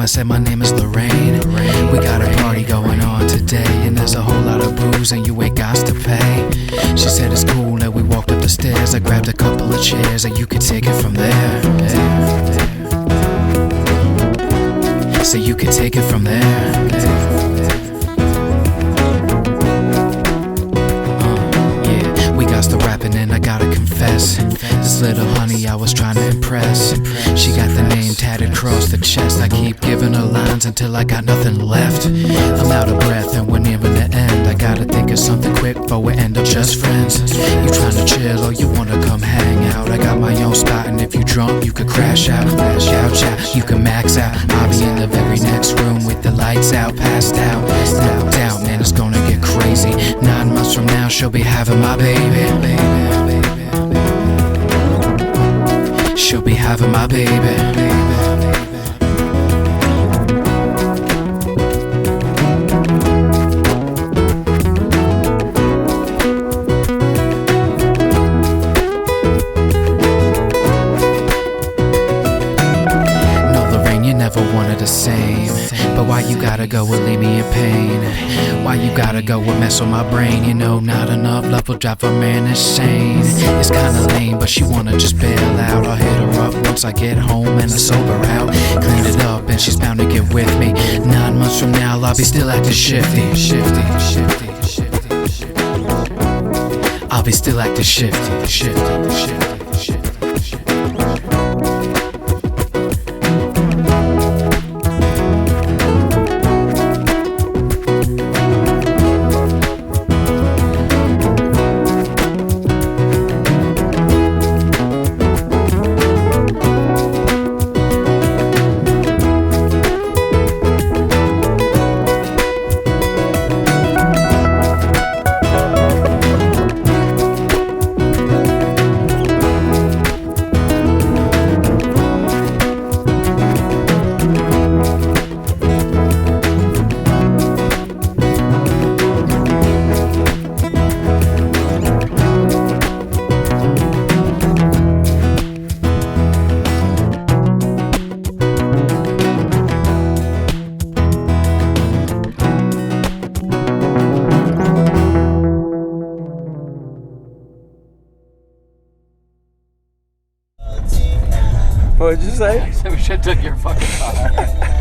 I said my name is Lorraine. We got a party going on today, and there's a whole lot of booze and you ain't got to pay. She said it's cool, and we walked up the stairs. I grabbed a couple of chairs and you could take it from there. So you could take it from there. We got to rapping and I gotta confess, this little honey I was trying to impress. She got the name tatted across the chest. I keep giving her lines until I got nothing left. I'm out of breath and we're nearing the end. I gotta think of something quick before we end up just friends. You trying to chill or you wanna come hang out? I got my own spot, and if you drunk you could crash out. You can max out. I'll be in the very next room with the lights out, passed out. No doubt, man, it's gonna get crazy. 9 months from now she'll be having my baby. She'll be having my baby. Never wanted the same, but why you gotta go and leave me in pain? Why you gotta go and mess with my brain? You know, not enough love will drive a man insane. It's kinda lame, but she wanna just bail out. I'll hit her up once I get home and I sober out. Clean it up and she's bound to get with me. 9 months from now I'll be still acting shifty. I'll be still acting shifty. What did you say? I said we should have took your fucking car.